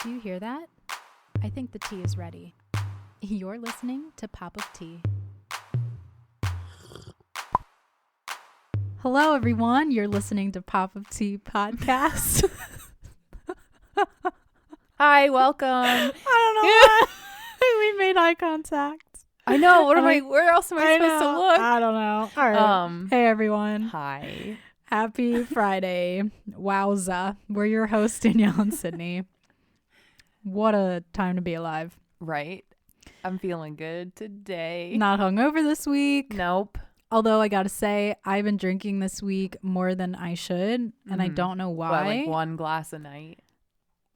Do you hear that? I think the tea is ready. You're listening to Pop of Tea. Hello, everyone. You're listening to Pop of Tea podcast. Hi, welcome. I don't know why we made eye contact. I know. Where else am I supposed to look? I don't know. All right. Hey, everyone. Hi. Happy Friday. Wowza. We're your hosts, Danielle and Sydney. What a time to be alive. Right. I'm feeling good today. Not hungover this week. Nope. Although I gotta say, I've been drinking this week more than I should, and I don't know why. What, like 1 glass a night?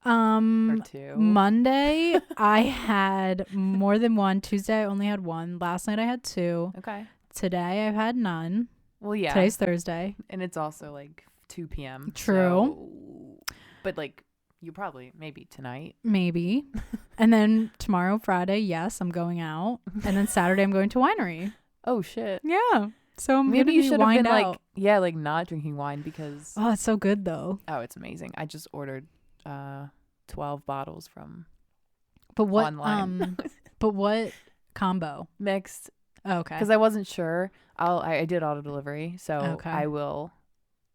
Or 2? Monday, I had more than 1. Tuesday, I only had 1. Last night, I had 2. Okay. Today, I've had none. Well, yeah. Today's Thursday. And it's also like 2 p.m. True. But like, you probably, maybe tonight. Maybe. And then tomorrow, Friday, yes, I'm going out. And then Saturday, I'm going to winery. Oh, shit. Yeah. So maybe you should have been out. like not drinking wine because. Oh, it's so good though. Oh, it's amazing. I just ordered 12 bottles from online. But what combo? Mixed. Oh, okay. Because I wasn't sure. I did auto delivery, so okay. I will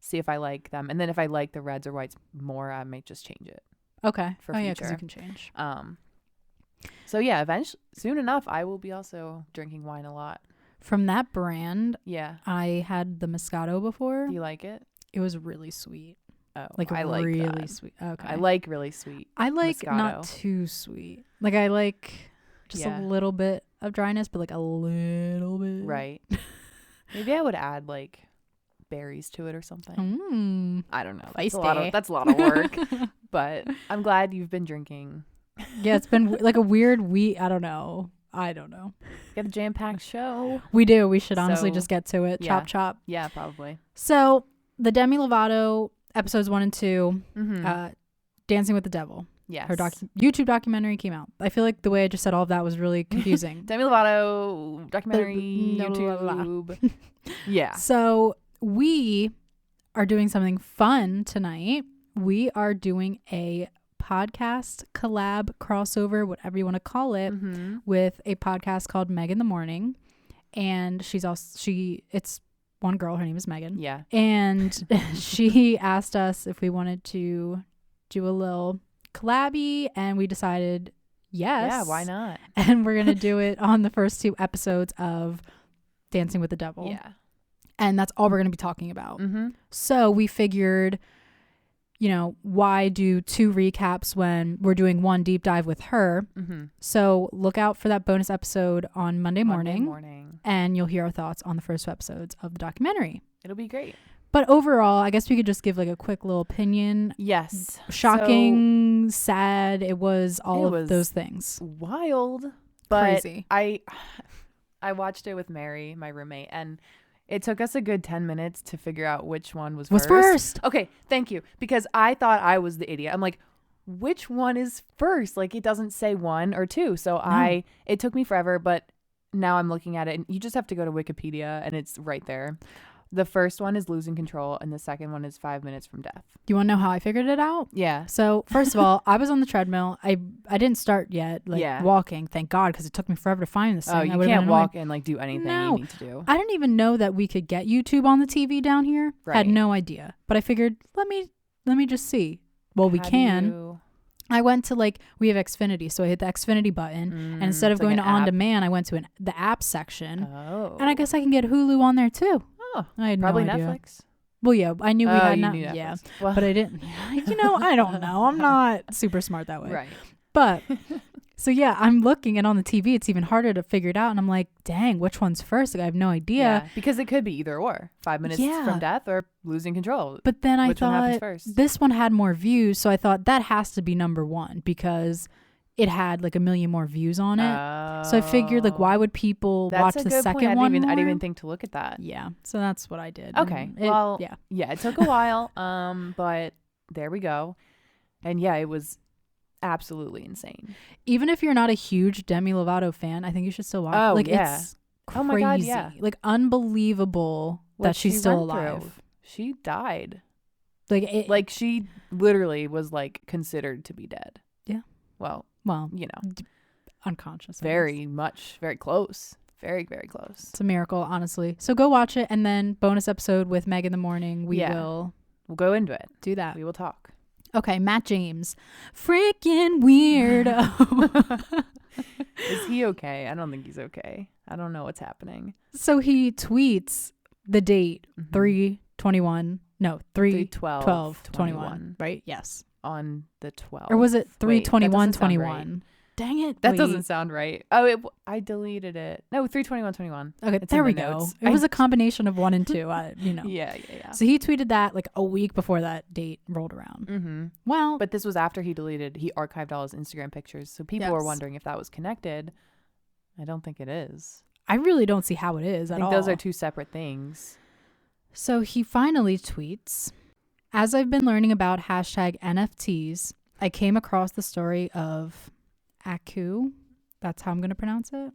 see if I like them, and then if I like the reds or whites more, I might just change it. Okay. For future. Yeah, because you can change. So yeah, eventually, soon enough, I will be also drinking wine a lot. From that brand, yeah, I had the Moscato before. Do you like it? It was really sweet. Oh, like I like really that. Sweet. Okay. I like really sweet. I like Moscato. Not too sweet. Like I like just a little bit of dryness, but like a little bit. Right. Maybe I would add like berries to it or something. I don't know. That's a lot of work. But I'm glad you've been drinking. Yeah, it's been like a weird week. I don't know. Got a jam-packed show. We do. We should honestly just get to it. Yeah. Chop. Yeah, probably. So the Demi Lovato episodes 1 and 2, Mm-hmm. Dancing with the Devil. Yes. Her YouTube documentary came out. I feel like the way I just said all of that was really confusing. Demi Lovato documentary, YouTube. Yeah. So we are doing something fun tonight. We are doing a podcast collab, crossover, whatever you want to call it, with a podcast called Meg in the Morning. And it's one girl, her name is Megan. Yeah. And she asked us if we wanted to do a little collabby, and we decided yes. Yeah, why not? And we're going to do it on the first 2 episodes of Dancing with the Devil. Yeah. And that's all we're going to be talking about. Mm-hmm. So we figured, why do 2 recaps when we're doing 1 deep dive with her? Mm-hmm. So look out for that bonus episode on Monday morning. And you'll hear our thoughts on the first 2 episodes of the documentary. It'll be great. But overall, I guess we could just give like a quick little opinion. Yes. Shocking, sad. It was all of those things. Wild. But crazy. I watched it with Mary, my roommate, and it took us a good 10 minutes to figure out which one was first. Okay, thank you. Because I thought I was the idiot. I'm like, which one is first? Like, it doesn't say 1 or 2. So it took me forever, but now I'm looking at it, and you just have to go to Wikipedia, and it's right there. The first one is Losing Control, and the second one is 5 Minutes from Death. Do you want to know how I figured it out? Yeah. So first of all, I was on the treadmill. I didn't start yet, walking. Thank God, because it took me forever to find this thing. Oh, you can't walk and like do anything you need to do. I didn't even know that we could get YouTube on the TV down here. Right. Had no idea, but I figured let me just see. Well, we can. I went to we have Xfinity, so I hit the Xfinity button, and instead of going to On Demand, I went to the app section. Oh. And I guess I can get Hulu on there too. Oh, I had probably no idea. Netflix. Well, yeah, I knew we had Netflix. Yeah, well. but I didn't. I don't know. I'm not super smart that way. Right. But so yeah, I'm looking, and on the TV, it's even harder to figure it out. And I'm like, dang, which one's first? Like, I have no idea. Yeah, because it could be either or 5 minutes from death or Losing Control. But then which one happens first? This one had more views, so I thought that has to be number 1 because it had like 1 million more views on it. So I figured why would people watch the second one? I didn't even think to look at that. Yeah. So that's what I did. Okay. It took a while. But there we go. And yeah, it was absolutely insane. Even if you're not a huge Demi Lovato fan, I think you should still watch. Oh, it's crazy. Oh my God, yeah. Like unbelievable that she's still alive. She died. Like she literally was like considered to be dead. Yeah. Well, unconscious. Very much, very close. Very, very close. It's a miracle, honestly. So go watch it, and then bonus episode with Meg in the morning. We'll go into it. Do that. We will talk. Okay, Matt James. Freaking weirdo. Is he okay? I don't think he's okay. I don't know what's happening. So he tweets the date 3/12/21, right? Yes. On the 12th. Or was it 3/21/21? Dang it. That doesn't sound right. Oh, I deleted it. No, 3/21/21. Okay, there we go. It was a combination of 1 and 2. Yeah. So he tweeted that like a week before that date rolled around. Mm-hmm. Well, but this was after he archived all his Instagram pictures. So people were wondering if that was connected. I don't think it is. I really don't see how it is at all. I think those are two separate things. So he finally tweets, as I've been learning about #NFTs, I came across the story of Aku. That's how I'm going to pronounce it.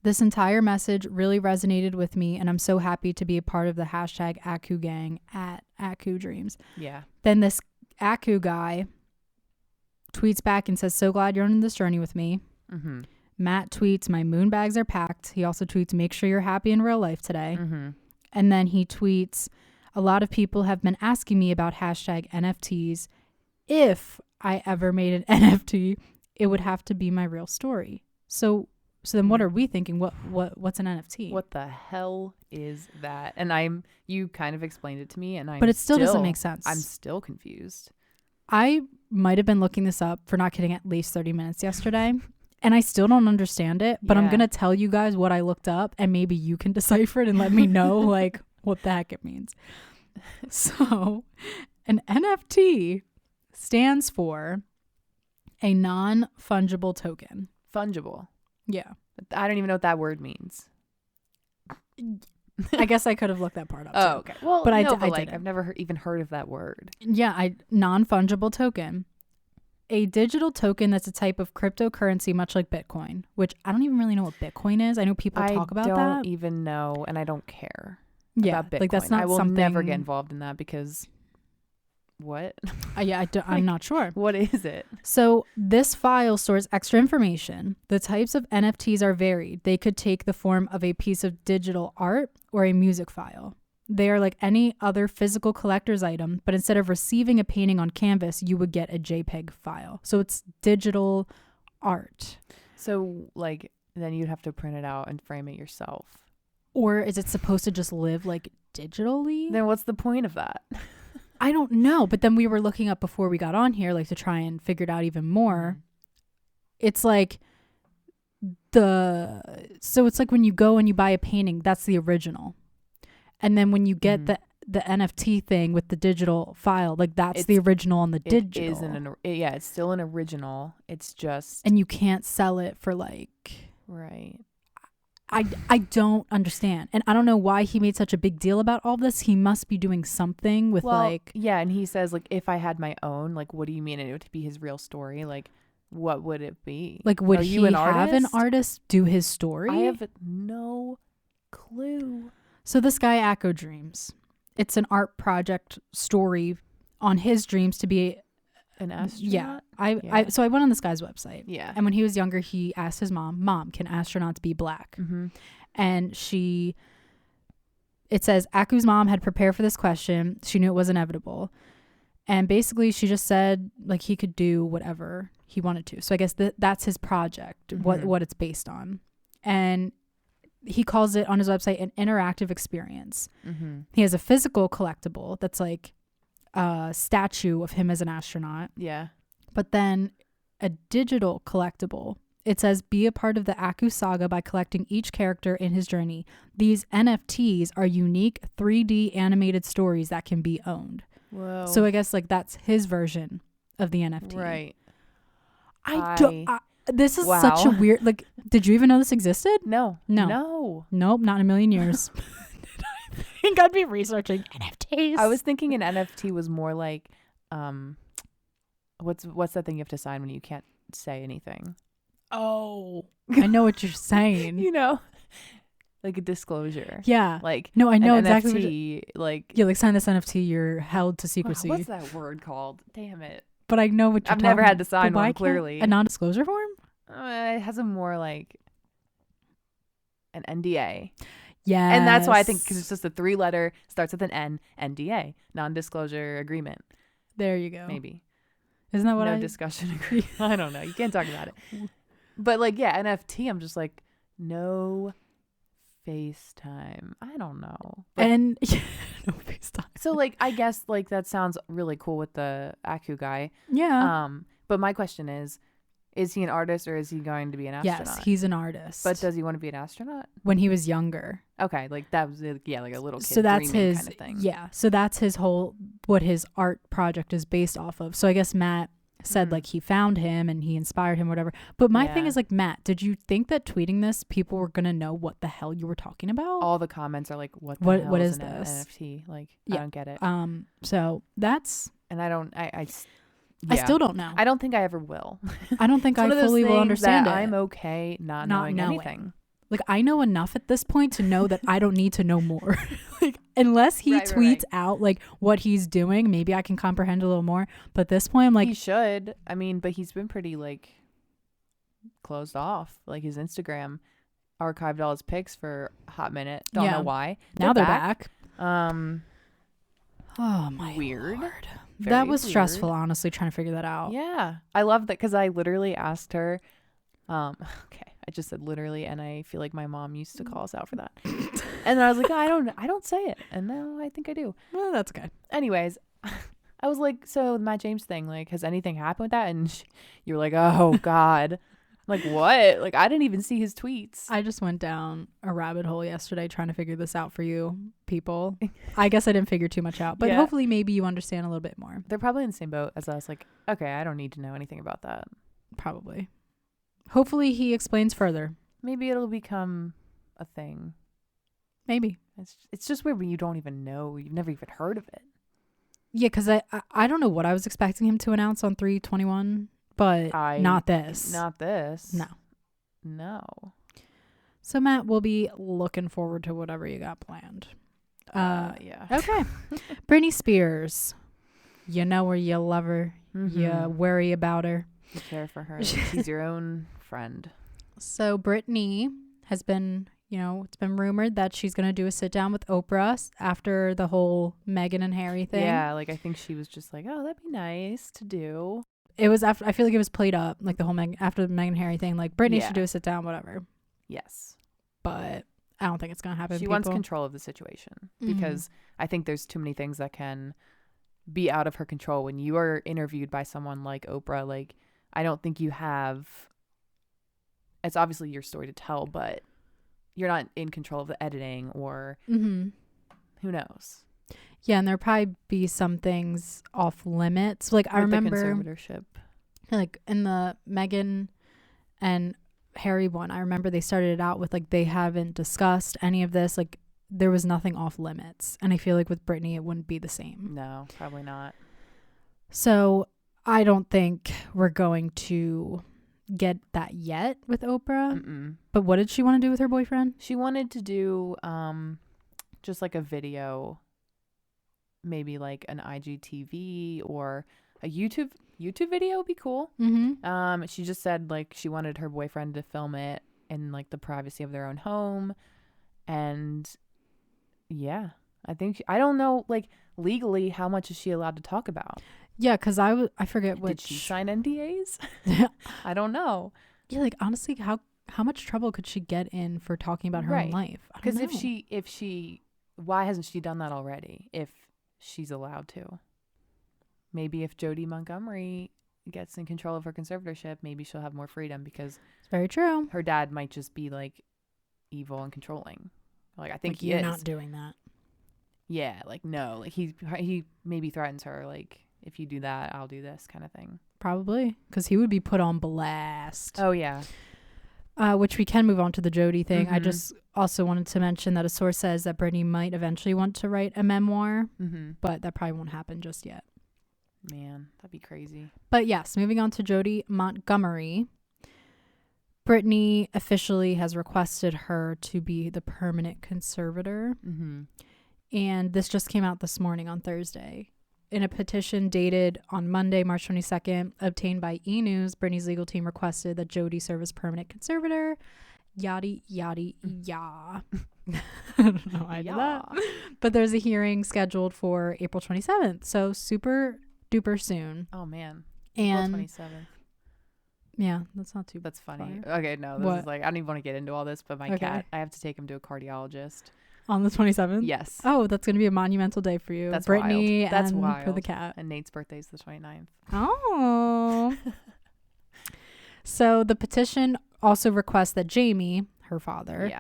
This entire message really resonated with me, and I'm so happy to be a part of the #Aku gang at Aku Dreams. Yeah. Then this Aku guy tweets back and says, so glad you're on this journey with me. Mm-hmm. Matt tweets, my moon bags are packed. He also tweets, make sure you're happy in real life today. Mm-hmm. And then he tweets, a lot of people have been asking me about #NFTs. If I ever made an NFT, it would have to be my real story. So then what are we thinking? What's an NFT? What the hell is that? And you kind of explained it to me, and but it still doesn't make sense. I'm still confused. I might have been looking this up, for not kidding, at least 30 minutes yesterday. And I still don't understand it, but I'm going to tell you guys what I looked up, and maybe you can decipher it and let me know like what the heck it means. So an NFT stands for a non-fungible token. Fungible. Yeah. I don't even know what that word means. I guess I could have looked that part up. Oh, okay. Well, but I've never even heard of that word. Yeah, non-fungible token. A digital token that's a type of cryptocurrency, much like Bitcoin, which I don't even really know what Bitcoin is. I know people talk about that. I don't even know, and I don't care about Bitcoin. Like that's not something. I will never get involved in that because what? I'm not sure. What is it? So this file stores extra information. The types of NFTs are varied. They could take the form of a piece of digital art or a music file. They are like any other physical collector's item, but instead of receiving a painting on canvas, you would get a JPEG file. So it's digital art. So like then you'd have to print it out and frame it yourself. Or is it supposed to just live like digitally? Then what's the point of that? I don't know. But then we were looking up before we got on here, like to try and figure it out even more. It's like so it's like when you go and you buy a painting, that's the original. And then when you get the NFT thing with the digital file, like that's the original on the digital. It's still an original. It's just. And you can't sell it for like. Right. I don't understand. And I don't know why he made such a big deal about all this. He must be doing something with Yeah, and he says like, if I had my own, like, what do you mean? And it would be his real story. Like, what would it be? Like, would he have an artist do his story? I have no clue. So this guy, Aku Dreams, it's an art project story on his dreams to be an astronaut. Yeah. So I went on this guy's website. Yeah. And when he was younger, he asked his mom, can astronauts be black? Mm-hmm. And it says, Aku's mom had prepared for this question. She knew it was inevitable. And basically she just said like he could do whatever he wanted to. So I guess that's his project, what it's based on. And he calls it on his website an interactive experience. Mm-hmm. He has a physical collectible that's like a statue of him as an astronaut. Yeah. But then a digital collectible. It says, be a part of the Aku saga by collecting each character in his journey. These NFTs are unique 3D animated stories that can be owned. Whoa. So I guess like that's his version of the NFT. Right. This is such a weird, like, did you even know this existed? No. Nope, not in a million years. Did I think I'd be researching NFTs? I was thinking an NFT was more like, what's that thing you have to sign when you can't say anything? Oh, I know what you're saying. You know, like a disclosure. Yeah. Like, no, I know an exactly. NFT, like, yeah, like sign this NFT, you're held to secrecy. What's that word called? Damn it. but I know what you're I've talking never had about. to sign one, clearly. A non-disclosure form? It has a more like an NDA. Yeah. And that's why I think, because it's just a 3-letter, starts with an N, NDA, non-disclosure agreement. There you go. Maybe. Isn't that what no discussion agreement? I don't know. You can't talk about it. But like, yeah, NFT, I'm just like, no FaceTime. I don't know. But, and no FaceTime. So like, I guess like that sounds really cool with the Aku guy. Yeah. But my question is he an artist or is he going to be an astronaut? Yes, he's an artist. But does he want to be an astronaut? When he was younger. Okay, like that was like a little kid so that's dreaming his kind of thing. Yeah, so that's his whole what his art project is based off of. So I guess Matt said like he found him and he inspired him, whatever. But my thing is like, Matt, did you think that tweeting this people were gonna know what the hell you were talking about? All the comments are like, what is this NFT? Like, I don't get it. So that's, and I don't. I still don't know. I don't think I ever will. I don't think I fully will understand it. I'm okay not knowing anything. Like, I know enough at this point to know that I don't need to know more. Like, unless he tweets out like what he's doing, maybe I can comprehend a little more. But at this point, I'm like, he should. I mean, but he's been pretty like closed off. Like his Instagram archived all his pics for a hot minute. Don't know why. Now they're back. Oh my weird. Lord. That was stressful, honestly, trying to figure that out. Yeah. I love that because I literally asked her, okay, I just said literally, and I feel like my mom used to call us out for that. And I was like, I don't say it. And now I think I do. Well, that's okay. Anyways, I was like, so the Matt James thing, like, has anything happened with that? And you were like, oh God. Like, what? Like, I didn't even see his tweets. I just went down a rabbit hole yesterday trying to figure this out for you people. I guess I didn't figure too much out, but hopefully maybe you understand a little bit more. They're probably in the same boat as us. Like, okay, I don't need to know anything about that. Probably. Hopefully he explains further. Maybe it'll become a thing. Maybe. It's just weird when you don't even know. You've never even heard of it. Yeah, because I don't know what I was expecting him to announce on 3/21. But not this. Not this. No. So, Matt, we'll be looking forward to whatever you got planned. Yeah. Okay. Britney Spears. You know her, you love her. Mm-hmm. You worry about her. You care for her. She's your own friend. So, Britney has been, it's been rumored that she's going to do a sit down with Oprah after the whole Meghan and Harry thing. Yeah, like I think she was just like, oh, that'd be nice to do. It was after, I feel like it was played up, like the whole after the Meghan Harry thing, like Britney should do a sit down, whatever. Yes. But I don't think it's going to happen. She wants control of the situation because I think there's too many things that can be out of her control. When you are interviewed by someone like Oprah, like I don't think you have, it's obviously your story to tell, but you're not in control of the editing or who knows. Yeah, and there'll probably be some things off limits. Like, I remember the conservatorship. Like, in the Meghan and Harry one, I remember they started it out with, like, they haven't discussed any of this. Like, there was nothing off limits. And I feel like with Britney, it wouldn't be the same. No, probably not. So, I don't think we're going to get that yet with Oprah. Mm-mm. But what did she want to do with her boyfriend? She wanted to do just, like, a video, maybe like an IGTV or a YouTube video would be cool. She just said like she wanted her boyfriend to film it in like the privacy of their own home. And yeah, I don't know, like legally how much is she allowed to talk about? Yeah, because I forget which. Did she sign NDAs? I don't know. Yeah, like honestly, how much trouble could she get in for talking about her own life? Because if she why hasn't she done that already if she's allowed to? Maybe if Jody Montgomery gets in control of her conservatorship, maybe she'll have more freedom because it's very true. Her dad might just be like evil and controlling. Like I think like he you're is not doing that. Yeah, like no, like he maybe threatens her like if you do that, I'll do this kind of thing. Probably because he would be put on blast. Oh yeah. Which we can move on to the Jody thing. I just also wanted to mention that a source says that Britney might eventually want to write a memoir, but that probably won't happen just yet. Man, that'd be crazy. But yes, moving on to Jody Montgomery. Britney officially has requested her to be the permanent conservator. And this just came out this morning on Thursday. in a petition dated on Monday, March 22nd, obtained by E! News, Britney's legal team requested that Jody serve as permanent conservator. Yada, yada, yada. I don't know why I did that. But there's a hearing scheduled for April 27th. So super duper soon. Oh, man. And April 27th. Yeah, that's not too That's funny. far. Okay, no, this is like, I don't even want to get into all this, but my cat, I have to take him to a cardiologist. On the 27th? Yes. Oh, that's going to be a monumental day for you. That's Britney wild. That's and wild. for the cat. And Nate's birthday is the 29th. Oh. So the petition also requests that Jamie, her father,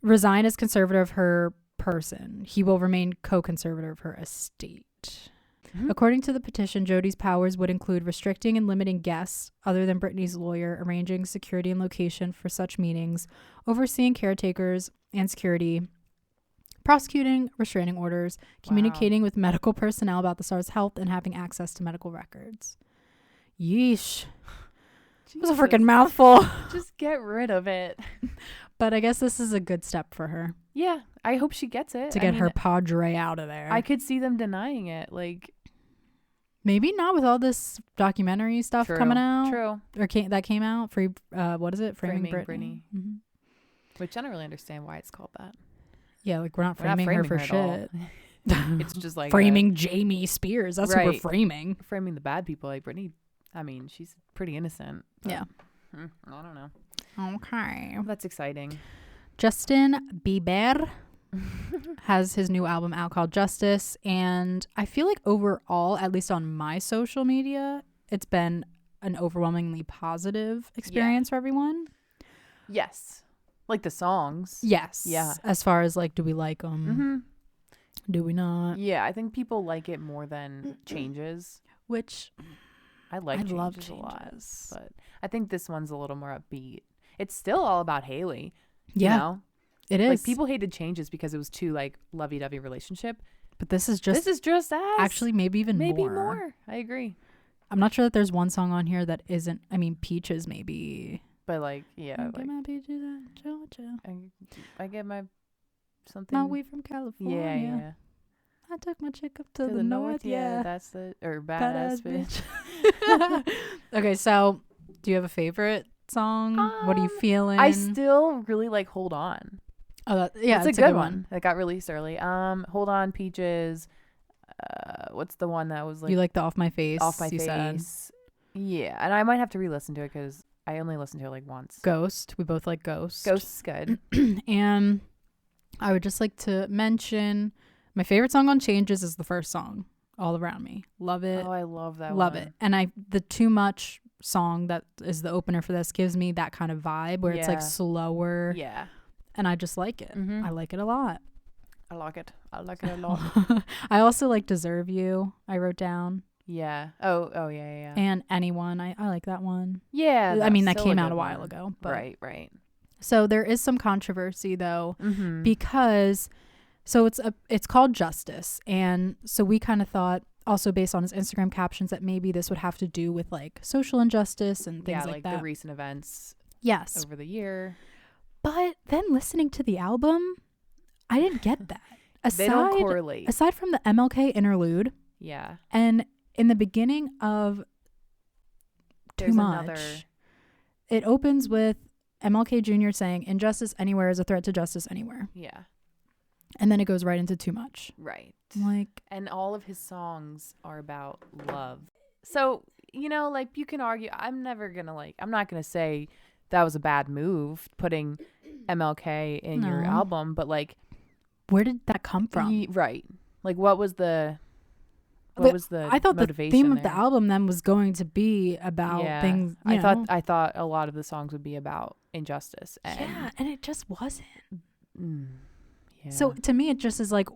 resign as conservator of her person. He will remain co-conservator of her estate. Mm-hmm. According to the petition, Jody's powers would include restricting and limiting guests other than Britney's lawyer, arranging security and location for such meetings, overseeing caretakers and security, prosecuting restraining orders, communicating with medical personnel about the star's health, and having access to medical records. Yeesh. It was a freaking mouthful. Just get rid of it. But I guess this is a good step for her. Yeah, I hope she gets it. To get her padre out of there. I could see them denying it. Like, maybe not with all this documentary stuff coming out. True. Or that came out. What is it? Framing Britney. Mm-hmm. Which I don't really understand why it's called that. Yeah, like we're not framing her for shit. It's just like framing Jamie Spears. That's what we're framing. Framing the bad people. Like Britney, I mean, she's pretty innocent. Yeah. I don't know. Okay. That's exciting. Justin Bieber has his new album out called Justice. And I feel like overall, at least on my social media, it's been an overwhelmingly positive experience for everyone. Yes. Like the songs. Yes. Yeah. As far as like, do we like them? Mm-hmm. Do we not? Yeah. I think people like it more than Changes. Which I love Changes a lot. But I think this one's a little more upbeat. It's still all about Haley. Yeah. You know? It is. Like people hated Changes because it was too like lovey-dovey relationship. But this is just us. Actually, maybe more. I agree. I'm not sure that there's one song on here that isn't. I mean, Peaches maybe. But like, yeah, I like, get my peaches in Georgia. I get my something. My weed from California. Yeah. I took my chick up to the north. Yeah, that's the badass bitch. Okay, so do you have a favorite song? What are you feeling? I still really like Hold On. Oh, yeah, it's a good one. That got released early. Hold On, Peaches. What's the one that was like? You like the Off My Face? Off My Face. Said. Yeah, and I might have to re-listen to it because I only listened to it like once. Ghost. We both like Ghost. Ghost is good. And I would just like to mention my favorite song on Changes is the first song, All Around Me. Love it. Oh, I love that Love one. it. And the Too Much song that is the opener for this gives me that kind of vibe where it's like slower. Yeah. And I just like it. Mm-hmm. I like it a lot. I like it a lot. I also like Deserve You. I wrote down. Yeah. Oh yeah. And Anyone. I like that one. Yeah. I mean, that came out a while ago. But. Right. So there is some controversy though, because it's called Justice. And so we kind of thought also based on his Instagram captions that maybe this would have to do with like social injustice and things like that. Yeah, like the recent events. Yes. Over the year. But then listening to the album, I didn't get that. They don't correlate. Aside from the MLK interlude. Yeah. And in the beginning of Too Much, it opens with MLK Jr. saying, "Injustice anywhere is a threat to justice anywhere." Yeah. And then it goes right into Too Much. Right. And all of his songs are about love. So, like you can argue, I'm not going to say that was a bad move putting MLK in your album, but like, where did that come from? Right. Like what was the I thought the theme of there? the album then was going to be about things. I thought a lot of the songs would be about injustice. And and it just wasn't. Yeah. So to me, it just is like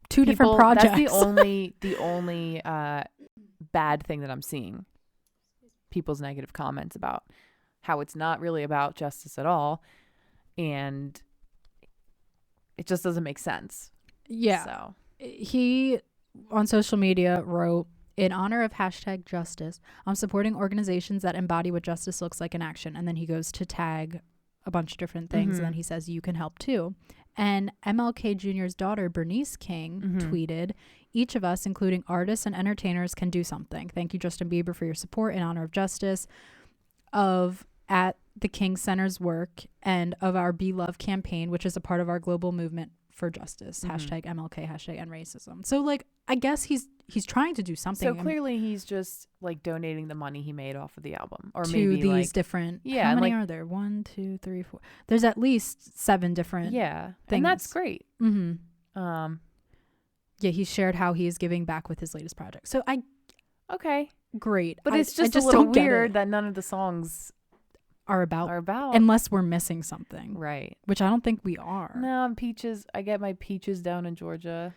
two different projects. That's the only bad thing that I'm seeing. People's negative comments about how it's not really about justice at all, and it just doesn't make sense. Yeah. So he on social media wrote, "In honor of #justice, I'm supporting organizations that embody what justice looks like in action." And then he goes to tag a bunch of different things, and then he says, "You can help too." And MLK Jr.'s daughter, Bernice King, tweeted, "Each of us, including artists and entertainers, can do something. Thank you, Justin Bieber, for your support in honor of justice, at the King Center's work, and of our Be Love campaign, which is a part of our global movement for justice. Hashtag MLK, hashtag end racism." So, like, I guess he's trying to do something. So clearly he's just like donating the money he made off of the album, or to maybe these like different. How many are there? 1, 2, 3, 4. There's at least 7 different. Yeah, things. and that's great. Yeah, he shared how he is giving back with his latest project. So great, but it's just a little weird that none of the songs are about unless we're missing something, right? Which I don't think we are. No, I'm peaches. I get my peaches down in Georgia.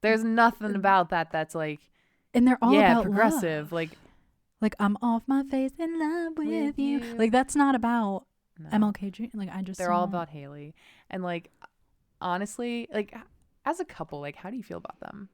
There's nothing about that that's like, and they're all about progressive. Love. Like I'm off my face in love with you. Like that's not about MLK Jr. Like they're all about Haley. And like honestly, like as a couple, like how do you feel about them?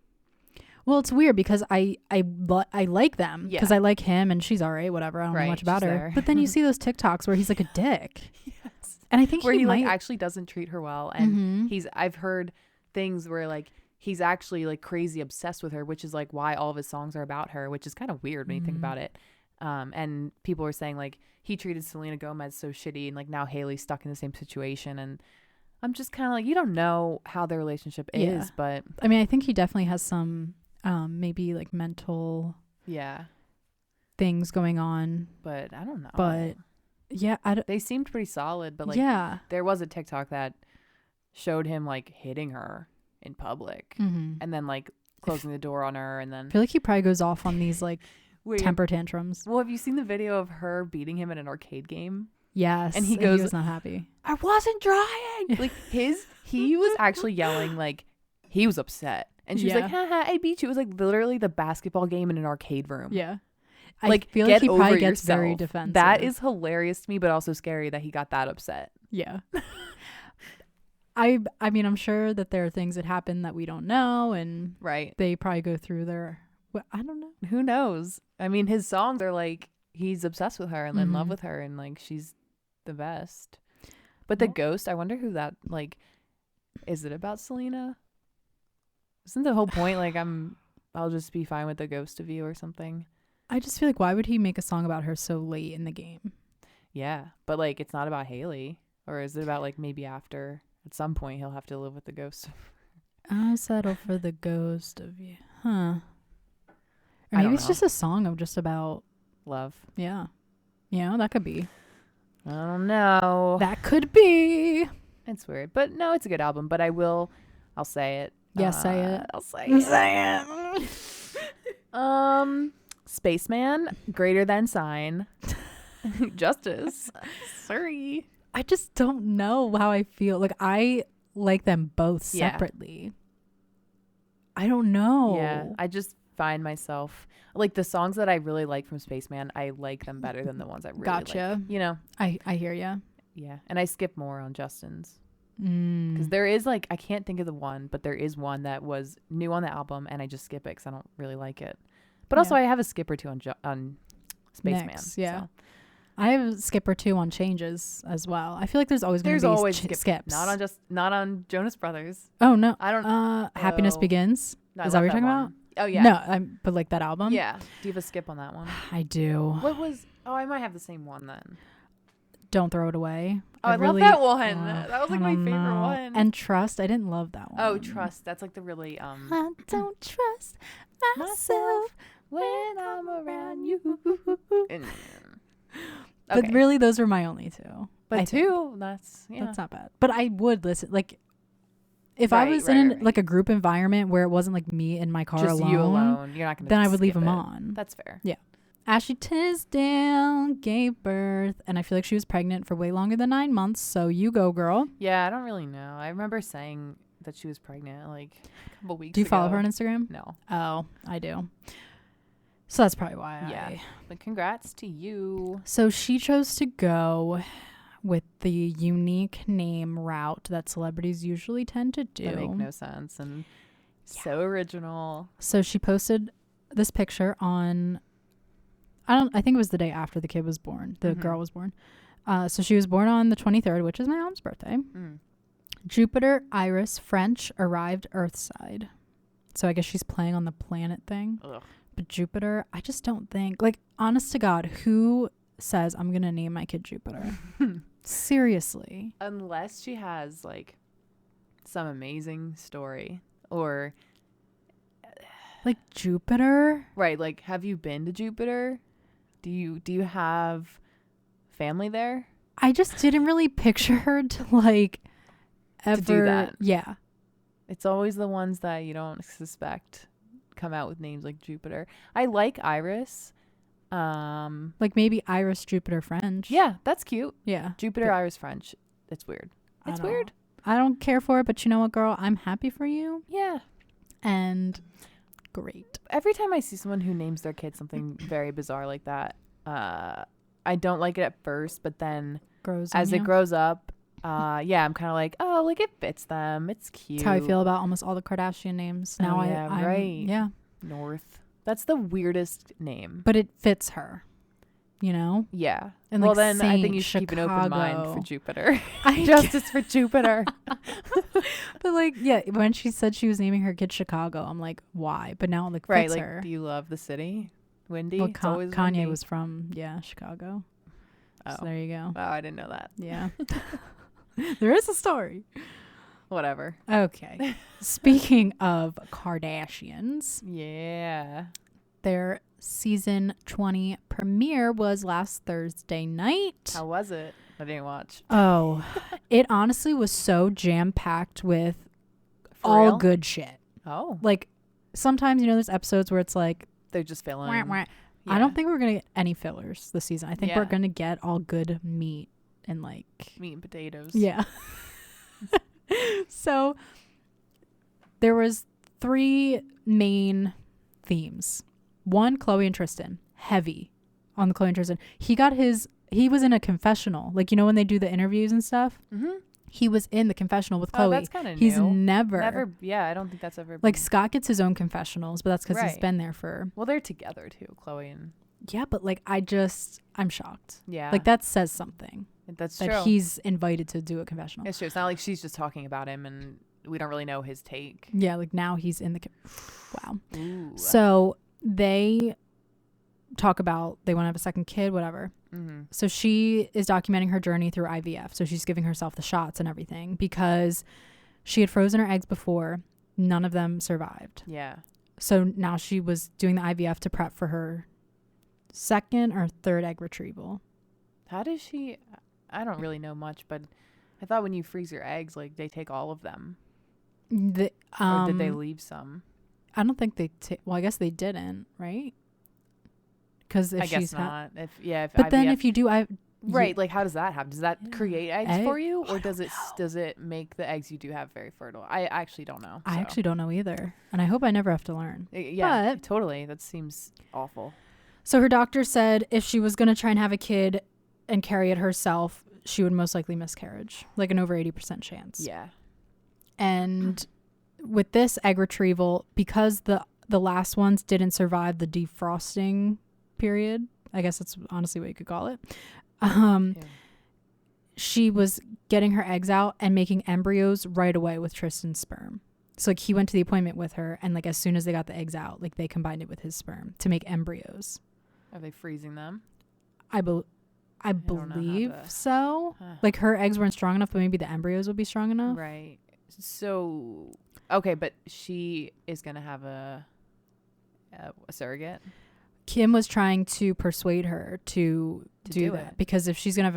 Well, it's weird because I like them because I like him and she's all right, whatever. I don't know much about her. There. But then you see those TikToks where he's like a dick. Yes. And I think he like actually doesn't treat her well. And I've heard things where like he's actually like crazy obsessed with her, which is like why all of his songs are about her, which is kind of weird when you think about it. And people were saying like he treated Selena Gomez so shitty and like now Haley's stuck in the same situation. And I'm just kind of like, you don't know how their relationship is, but I mean, I think he definitely has some maybe like mental things going on, but I don't know. But yeah, they seemed pretty solid, but like there was a TikTok that showed him like hitting her in public and then like closing the door on her, and then I feel like he probably goes off on these like temper tantrums. Well, have you seen the video of her beating him at an arcade game? Yes, and he was not happy. I wasn't trying. Like he was actually yelling like he was upset. And she was like, haha, I beat you. It was like literally the basketball game in an arcade room. Yeah. Like, I feel like he probably gets very defensive. That is hilarious to me, but also scary that he got that upset. Yeah. I mean, I'm sure that there are things that happen that we don't know. And they probably go through I don't know. Who knows? I mean, his songs are like, he's obsessed with her and in love with her. And like, she's the best. But the ghost, I wonder who that, like, is it about Selena? Isn't the whole point like I'll just be fine with the ghost of you or something? I just feel like why would he make a song about her so late in the game? Yeah, but like it's not about Haley, or is it about like maybe after at some point he'll have to live with the ghost? I'll settle for the ghost of you, huh? Or maybe it's just a song of just about love. Yeah, that could be. I don't know. That could be. It's weird, but no, it's a good album. But I'll say it. Yeah, say it. I'll say it. Say it. Spaceman, greater than sign. Justice. Sorry. I just don't know how I feel. Like I like them both separately. I don't know. Yeah. I just find myself like the songs that I really like from Spaceman, I like them better than the ones I really like. You know? I hear ya. Yeah. And I skip more on Justin's. Because there is like I can't think of the one, but there is one that was new on the album and I just skip it because I don't really like it. But also I have a skip or two on Spaceman. Yeah, so. I have a skip or two on Changes as well. I feel like there's always skips. Not on Jonas Brothers. Oh no, I don't. Happiness Begins. No, is that what you're talking about? Oh yeah. No, but like that album. Yeah. Do you have a skip on that one? I do. What was? Oh, I might have the same one then. Don't Throw It Away. Oh, I love that one. That was like my favorite one. And Trust. I didn't love that one. Oh, Trust. That's like the really I don't trust myself when I'm around you. But really, those were my only two. But two, that's not bad. But I would listen. Like, if I was in like a group environment where it wasn't like me in my car just alone, you alone, you're not gonna. Then I would leave them on. That's fair. Yeah. Ashley Tisdale gave birth, and I feel like she was pregnant for way longer than 9 months. So you go, girl. Yeah, I don't really know. I remember saying that she was pregnant like a couple weeks ago. Do you follow her on Instagram? No. Oh, I do. So that's probably why. Yeah. But congrats to you. So she chose to go with the unique name route that celebrities usually tend to do. That make no sense and so original. So she posted this picture on. I think it was the day after the kid was born. The girl was born. So she was born on the 23rd, which is my mom's birthday. Jupiter, Iris, French, arrived Earthside. So I guess she's playing on the planet thing. Ugh. But Jupiter, I just don't think, like, honest to God, who says I'm going to name my kid Jupiter? Seriously. Unless she has, like, some amazing story or... Like Jupiter? Right, like, have you been to Jupiter? Do you have family there? I just didn't really picture her to, like, ever... To do that. Yeah. It's always the ones that you don't suspect come out with names like Jupiter. I like Iris. Like maybe Iris, Jupiter, French. Yeah, that's cute. Yeah. Jupiter, Iris, French. It's weird. It's weird. I don't care for it, but you know what, girl? I'm happy for you. Yeah. And great. Every time I see someone who names their kid something very bizarre like that, I don't like it at first, but then as it grows up, yeah, I'm kind of like, oh, like it fits them. It's cute. That's how I feel about almost all the Kardashian names. Now right. Yeah. North. That's the weirdest name. But it fits her, you know? Yeah. And well, like then I think you should keep an open mind for Jupiter. Justice for Jupiter. But like, yeah, when she said she was naming her kid Chicago, I'm like, why? But now it like fits like, her. Do you love the city? Windy? Well, It's always Kanye windy. was from, Chicago. Oh. So there you go. Oh, I didn't know that. Yeah. There is a story. Whatever. Okay. Speaking of Kardashians. Yeah. Their season 20 premiere was last Thursday night. How was it? I didn't watch. Oh, it honestly was so jam-packed with all good shit. Oh. Like, sometimes, there's episodes where it's like... They're just filling. Wah, wah. Yeah. I don't think we're going to get any fillers this season. I think we're going to get all good meat and like... Meat and potatoes. Yeah. So, there was 3 main themes. 1, Khloe and Tristan. Heavy on the Khloe and Tristan. He was in a confessional. Like, when they do the interviews and stuff? Mm-hmm. He was in the confessional with Khloe. Oh, that's kind of new. He's never. Yeah, I don't think that's ever been. Like, Scott gets his own confessionals, but that's because he's been there for. Well, they're together too, Khloe and. Yeah, but like, I'm shocked. Yeah. Like, that says something. That's that true. That he's invited to do a confessional. It's true. It's not like she's just talking about him and we don't really know his take. Yeah, like now he's in the. Wow. Ooh. So they talk about they want to have a second kid, whatever. Mm-hmm. So she is documenting her journey through IVF. So she's giving herself the shots and everything because she had frozen her eggs before. None of them survived. Yeah. So now she was doing the IVF to prep for her second or third egg retrieval. How does she... I don't really know much, but I thought when you freeze your eggs, like, they take all of them. Or did they leave some? I don't think they... Well, I guess they didn't, right? Because if I guess not. But IVF, then if you do... Right, like how does that happen? Does that create eggs for you? Or does it make the eggs you do have very fertile? I actually don't know. I actually don't know either. And I hope I never have to learn. Yeah, but, totally. That seems awful. So her doctor said if she was going to try and have a kid and carry it herself, she would most likely miscarriage. Like an over 80% chance. Yeah. And with this egg retrieval, because the last ones didn't survive the defrosting period, I guess that's honestly what you could call it. She was getting her eggs out and making embryos right away with Tristan's sperm. So like he went to the appointment with her and like as soon as they got the eggs out, like they combined it with his sperm to make embryos. Are they freezing them? I believe so. Like her eggs weren't strong enough, but maybe the embryos will be strong enough. Right. So, okay, but she is going to have a surrogate? Kim was trying to persuade her to do that because if she's gonna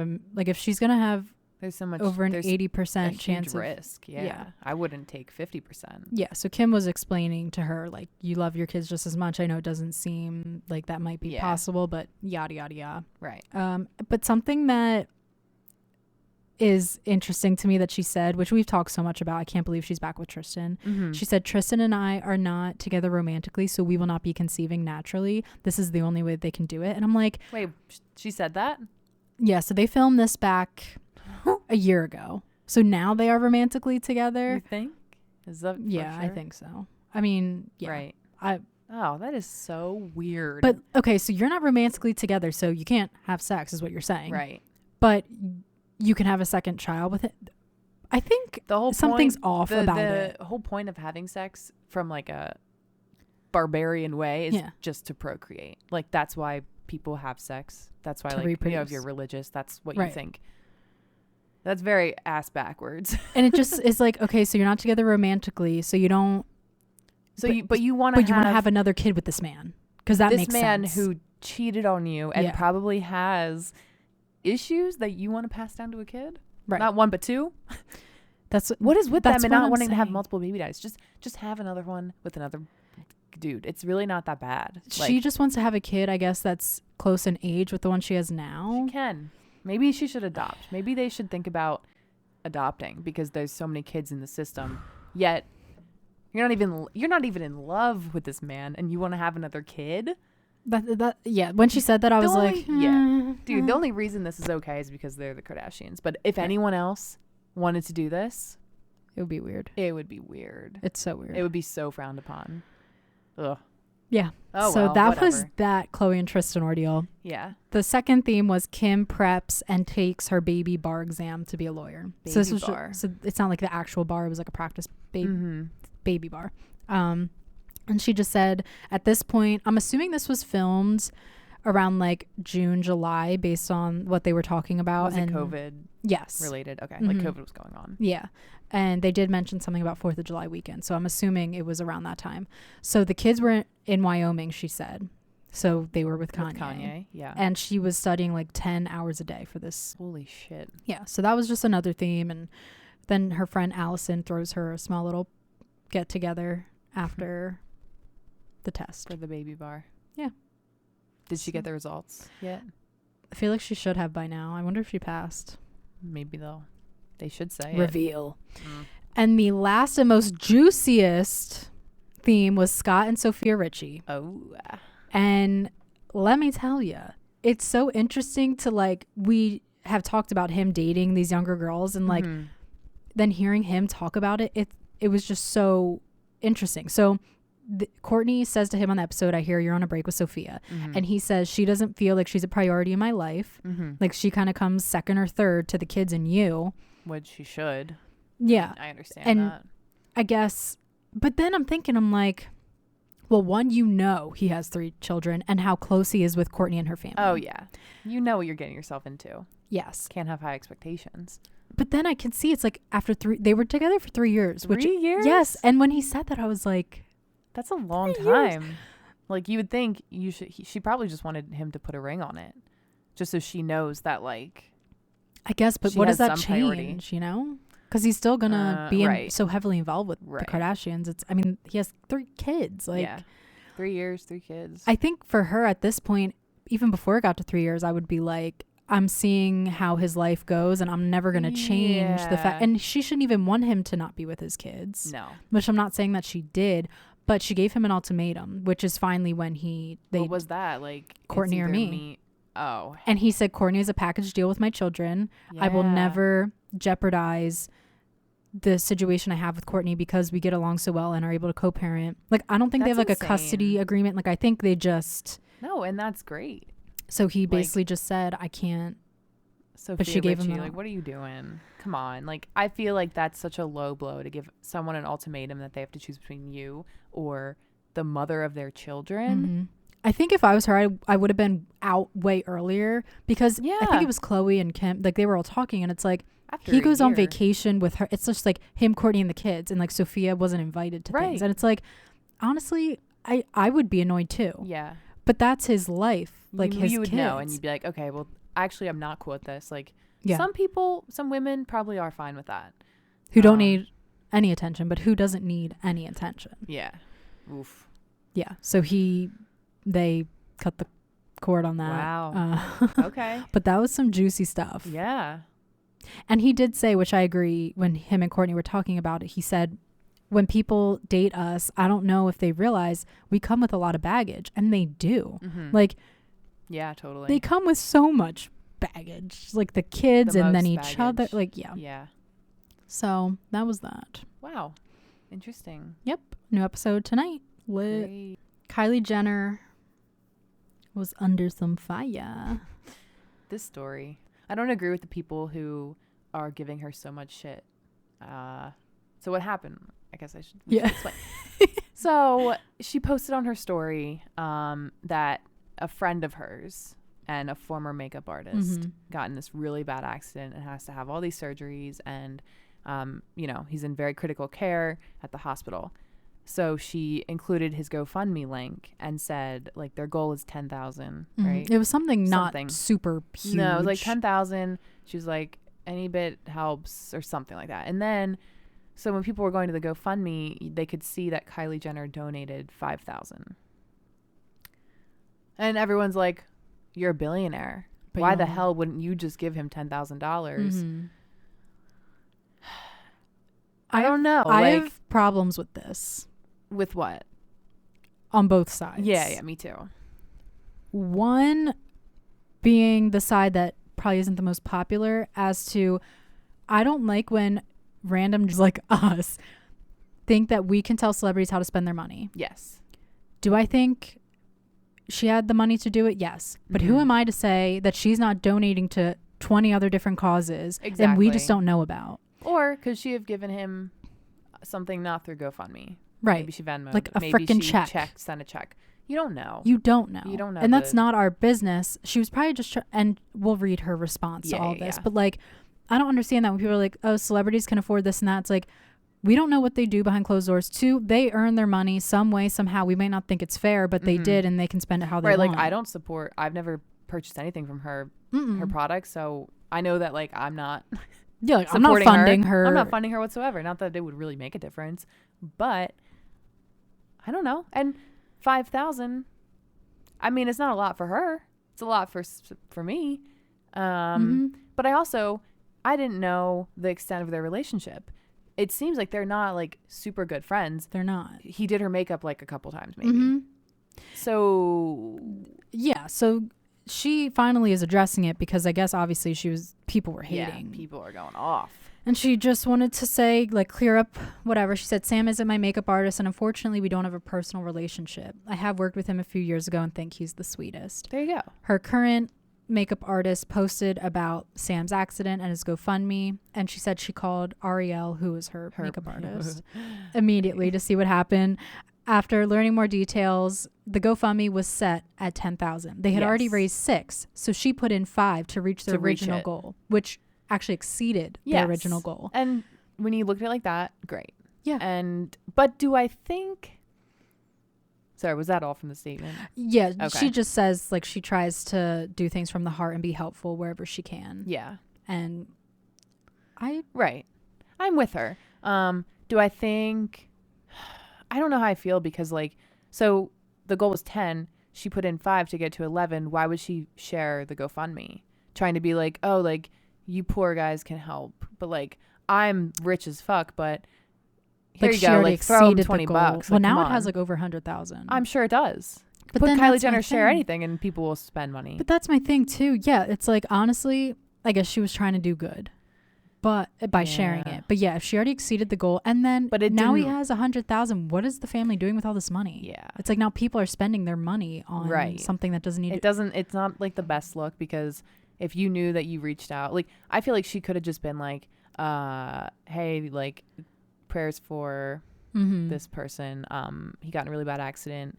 have there's so much over an 80% chance of risk. Yeah. I wouldn't take 50%. Yeah. So Kim was explaining to her like, you love your kids just as much. I know it doesn't seem like that might be possible, but yada yada yada. Right. But something that is interesting to me that she said, which we've talked so much about, I can't believe she's back with Tristan. Mm-hmm. She said, Tristan and I are not together romantically, so we will not be conceiving naturally. This is the only way they can do it. And I'm like... Wait, she said that? Yeah, so they filmed this back a year ago. So now they are romantically together. You think? Is that Yeah, sure? I think so. I mean, yeah. Right. Oh, that is so weird. But, okay, so you're not romantically together, so you can't have sex is what you're saying. Right. But... you can have a second child with it. I think something's off about it. The whole point of having sex from like a barbarian way is just to procreate. Like that's why people have sex. That's why, like, you know, if you're religious, that's what you think. That's very ass backwards. And it just is like, okay, so you're not together romantically, so you don't. So you want to have another kid with this man, because that makes sense. This man who cheated on you and probably has issues that you want to pass down to a kid. Right. Not one, but two. What is with them and not wanting to have multiple baby daddies? Just have another one with another dude. It's really not that bad. She just wants to have a kid, I guess, that's close in age with the one she has now. She can. Maybe she should adopt. Maybe they should think about adopting, because there's so many kids in the system. Yet you're not even in love with this man, and you want to have another kid. When she said that, I was like, dude. The only reason this is okay is because they're the Kardashians. But if anyone else wanted to do this, it would be weird. It's so weird. It would be so frowned upon. Ugh. Yeah. Oh, so well, that whatever. was that Khloe and Tristan ordeal. Yeah. The second theme was Kim preps and takes her baby bar exam to be a lawyer. So it's not like the actual bar. It was like a practice baby bar. And she just said, at this point, I'm assuming this was filmed around like June, July, based on what they were talking about. Was it COVID? Yes. Related? Okay. Like COVID was going on. Yeah. And they did mention something about 4th of July weekend. So I'm assuming it was around that time. So the kids were in Wyoming, she said. So they were with Kanye. Yeah. And she was studying like 10 hours a day for this. Holy shit. Yeah. So that was just another theme. And then her friend Allison throws her a small little get together after the test. For the baby bar. Yeah. Did she get the results yet? I feel like she should have by now. I wonder if she passed. Maybe they should say reveal. And the last and most juiciest theme was Scott and Sofia Richie. Oh. And let me tell you, it's so interesting to like, we have talked about him dating these younger girls, and like then hearing him talk about it was just so interesting. So Courtney says to him on the episode, I hear you're on a break with Sofia. And he says she doesn't feel like she's a priority in my life. Like she kind of comes second or third to the kids and you. Which she should. Yeah. I understand that. I guess, but then I'm like, well, one, you know he has 3 children and how close he is with Courtney and her family. Oh, yeah. You know what you're getting yourself into. Yes. Can't have high expectations. But then I can see it's like after 3, they were together for 3 years. 3 years? Yes. And when he said that, I was like, that's a long time. Years. Like you would think she probably just wanted him to put a ring on it, just so she knows that, like, I guess, but what does that change, priority. You know? Because he's still going to be so heavily involved with the Kardashians. He has 3 kids. Like, 3 years, 3 kids. I think for her at this point, even before it got to 3 years, I would be like, I'm seeing how his life goes and I'm never going to change the fact. And she shouldn't even want him to not be with his kids. No. Which I'm not saying that she did, but she gave him an ultimatum, which is finally when what was that? Like, Courtney or me? Oh. And he said, Courtney is a package deal with my children. Yeah. I will never jeopardize the situation I have with Courtney because we get along so well and are able to co-parent. Like, I don't think they have like a custody agreement. Like, I think they just. No, and that's great. So he basically just said, I can't. Sofia but she gave Richie, him like, what are you doing? Come on. Like, I feel like that's such a low blow to give someone an ultimatum that they have to choose between you or the mother of their children. I think if I was her, I would have been out way earlier because I think it was Khloe and Kim. Like, they were all talking and it's like, after he goes on vacation with her. It's just like him, Courtney, and the kids. And like Sofia wasn't invited to things. And it's like, honestly, I would be annoyed too. Yeah. But that's his life. Like you would kids. Know and you'd be like, okay, well, actually, I'm not cool with this. Like some women probably are fine with that. Who don't need any attention, but who doesn't need any attention? Yeah. Oof. Yeah. So they cut the cord on that. Wow. Okay. But that was some juicy stuff. Yeah. And he did say, which I agree, when him and Courtney were talking about it, he said, when people date us, I don't know if they realize we come with a lot of baggage. And they do. Like, yeah, totally. They come with so much baggage. Like the kids and then each other. Like, yeah. Yeah. So that was that. Wow. Interesting. Yep. New episode tonight. Lit. Great. Kylie Jenner was under some fire. This story. I don't agree with the people who are giving her so much shit So what happened? I guess I should explain. So she posted on her story that a friend of hers and a former makeup artist got in this really bad accident and has to have all these surgeries, and he's in very critical care at the hospital. So she included his GoFundMe link and said, like, their goal is 10,000, right? It was something not super huge. No, it was like 10,000. She was like, any bit helps or something like that. And then, so when people were going to the GoFundMe, they could see that Kylie Jenner donated 5,000. And everyone's like, you're a billionaire. But why the hell wouldn't you just give him $10,000? I don't know. I have problems with this. With what? On both sides. Yeah, me too. One being the side that probably isn't the most popular, as to, I don't like when randoms like us think that we can tell celebrities how to spend their money. Yes. Do I think she had the money to do it? Yes. But who am I to say that she's not donating to 20 other different causes and we just don't know about? Or could she have given him something not through GoFundMe? Right. Maybe she Venmo'd. Like a freaking check. Sent a check. You don't know. You don't know. And that's not our business. She was probably just and we'll read her response to all this. But like, I don't understand that when people are like, oh, celebrities can afford this and that. It's like, we don't know what they do behind closed doors. Two, they earn their money some way, somehow. We may not think it's fair, but they did, and they can spend it how they want. Right, like, I don't support, I've never purchased anything from her products, so I know that, like, I'm not like, I'm not funding her. I'm not funding her whatsoever. Not that it would really make a difference, but I don't know. And 5,000, I mean, it's not a lot for her. It's a lot for me. But I didn't know the extent of their relationship. It seems like they're not like super good friends. They're not. He did her makeup like a couple times maybe. So yeah, so she finally is addressing it because I guess obviously people were hating. Yeah, people are going off. And she just wanted to say, like, clear up whatever. She said, Sam isn't my makeup artist, and unfortunately we don't have a personal relationship. I have worked with him a few years ago and think he's the sweetest. There you go. Her current makeup artist posted about Sam's accident and his GoFundMe, and she said she called Ariel, who is her makeup artist, immediately to see what happened. After learning more details, the GoFundMe was set at 10,000. They had already raised 6, so she put in 5 to reach their original goal, which actually exceeded the original goal. And when you look at it like that, great. Yeah. But do I think... Sorry, was that all from the statement? Yeah, okay. She just says, like, she tries to do things from the heart and be helpful wherever she can. Yeah. And Right. I'm with her. Do I think... I don't know how I feel because, like, so the goal was 10. She put in 5 to get to 11. Why would she share the GoFundMe? Trying to be like, oh, like, you poor guys can help. But, like, I'm rich as fuck, but... Here you go, like, throw him $20. Like, well, now it has like over 100,000. I'm sure it does. But put then Kylie Jenner share anything and people will spend money. But that's my thing too. Yeah, it's like, honestly, I guess she was trying to do good, but by sharing it. But yeah, if she already exceeded the goal, and then now he has 100,000. What is the family doing with all this money? Yeah, it's like now people are spending their money on something that doesn't need. It's not like the best look, because if you knew that you reached out, like, I feel like she could have just been like, hey, like, prayers for this person. He got in a really bad accident,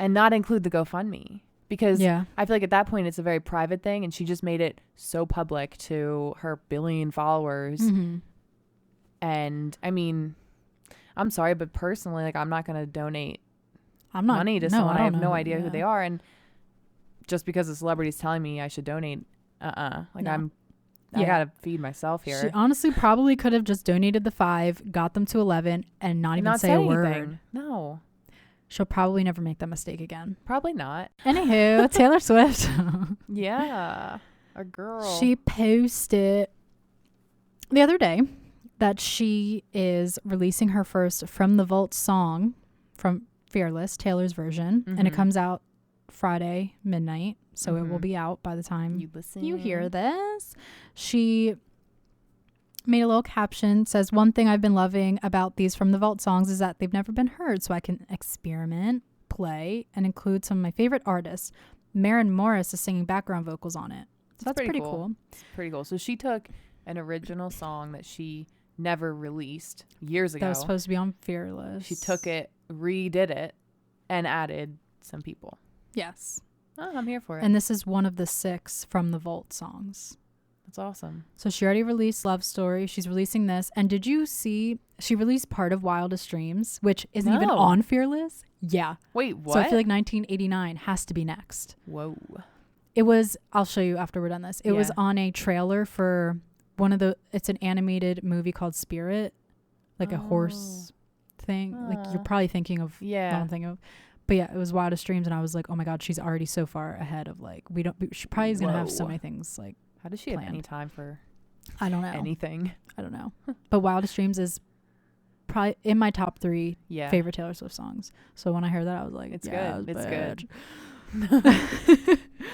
and not include the GoFundMe, because I feel like at that point it's a very private thing, and she just made it so public to her billion followers. And I mean, I'm sorry, but personally, like, I'm not going to donate money to someone. I have no idea who they are, and just because a celebrity is telling me I should donate, I gotta feed myself here. She honestly probably could have just donated the 5, got them to 11, and not even say a word. No. She'll probably never make that mistake again. Probably not. Anywho, Taylor Swift. Yeah. A girl. She posted the other day that she is releasing her first From the Vault song from Fearless, Taylor's version. And it comes out Friday midnight, so it will be out by the time you hear this. She made a little caption, says, one thing I've been loving about these From the Vault songs is that they've never been heard, so I can experiment, play, and include some of my favorite artists. Maren Morris is singing background vocals on it, so that's pretty cool. It's pretty cool. So she took an original song that she never released years ago. That was supposed to be on Fearless. She took it, redid it, and added some people. Yes. Oh, I'm here for it. And this is one of the 6 from the Vault songs. That's awesome. So she already released Love Story. She's releasing this. And did you see she released part of Wildest Dreams, which isn't even on Fearless? Yeah. Wait, what? So I feel like 1989 has to be next. Whoa. It was, I'll show you after we're done this. It was on a trailer for it's an animated movie called Spirit, like a horse thing. Like you're probably thinking of what I'm thinking of. But yeah, it was Wildest Dreams, and I was like, oh my God, she's already so far ahead of like, she probably is going to have so many things like how does she have any time for I don't know. Anything. I don't know. But Wildest Dreams is probably in my top 3 favorite Taylor Swift songs. So when I heard that, I was like, it's good. It's good.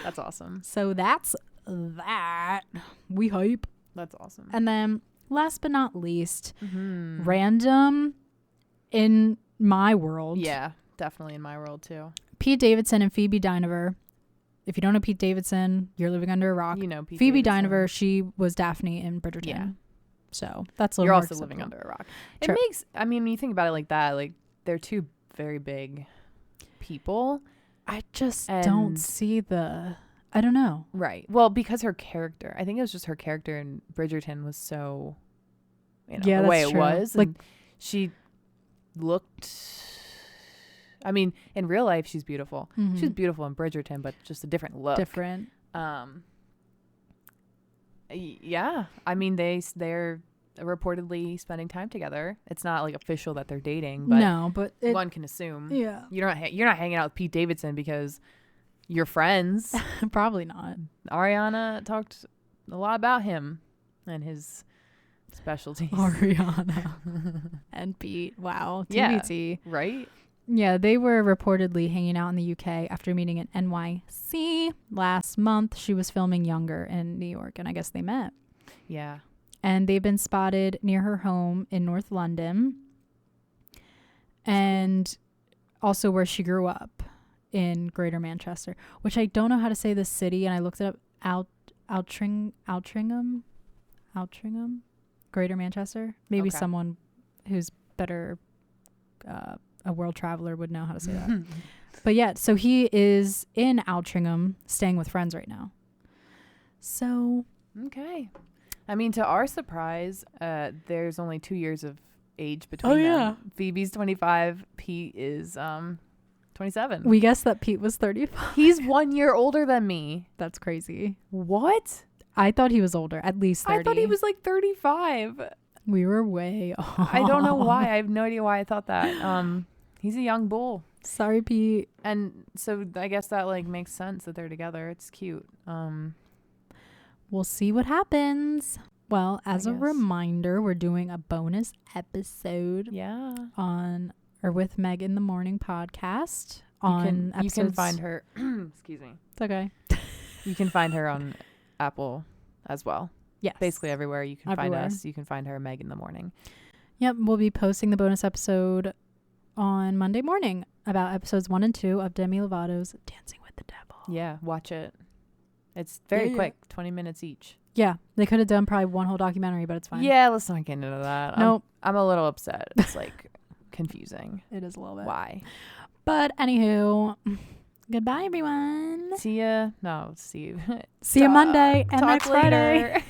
That's awesome. So that's that. We hype. That's awesome. And then last but not least, random in my world. Yeah, definitely in my world too. Pete Davidson and Phoebe Dynevor. If you don't know Pete Davidson, you're living under a rock. You know Pete Phoebe Davidson. Dynevor, she was Daphne in Bridgerton. Yeah. So that's a little You're more also living under a rock. True. It makes, I mean, when you think about it like that, like they're 2 very big people. I just don't see I don't know. Right. Well, because her character, I think it was just her character in Bridgerton was so, the way it was. Like she looked, I mean, in real life, she's beautiful. Mm-hmm. She's beautiful in Bridgerton, but just a different look. Different. Yeah. I mean, they're reportedly spending time together. It's not like official that they're dating, but no, but one can assume. Yeah. You're not hanging out with Pete Davidson because you're friends. Probably not. Ariana talked a lot about him and his specialties. Ariana and Pete. Wow. TBT. Yeah, right? Yeah, they were reportedly hanging out in the UK after meeting in NYC last month. She was filming Younger in New York, and I guess they met. Yeah. And they've been spotted near her home in North London and also where she grew up in Greater Manchester, which I don't know how to say this city, and I looked it up. Altrincham, Greater Manchester. Maybe someone who's better a world traveler would know how to say that. But yeah, so he is in Altrincham staying with friends right now. So okay. I mean, to our surprise, there's only 2 years of age between them. Phoebe's 25. Pete is 27. We guessed that Pete was 35. He's 1 year older than me. That's crazy. What? I thought he was older, at least 30. I thought he was like 35. We were way off. I don't know why. I have no idea why I thought that. He's a young bull. Sorry, Pete. And so I guess that like makes sense that they're together. It's cute. We'll see what happens. Well, as a reminder, we're doing a bonus episode. Yeah. With Meg in the Morning podcast on episodes. You can find her. Excuse me. It's okay. You can find her on Apple as well. Yes. Basically everywhere you can find us. You can find her Meg in the Morning. Yep. We'll be posting the bonus episode on Monday morning about episodes 1 and 2 of Demi Lovato's Dancing with the Devil. Yeah. Watch it. It's very quick, 20 minutes each. Yeah, they could have done probably one whole documentary, but it's fine. Yeah, let's not get into that. Nope. I'm a little upset. It's like confusing. It is a little bit. Why? But anywho, goodbye, everyone. See ya. No, see you. See you Monday and next Friday.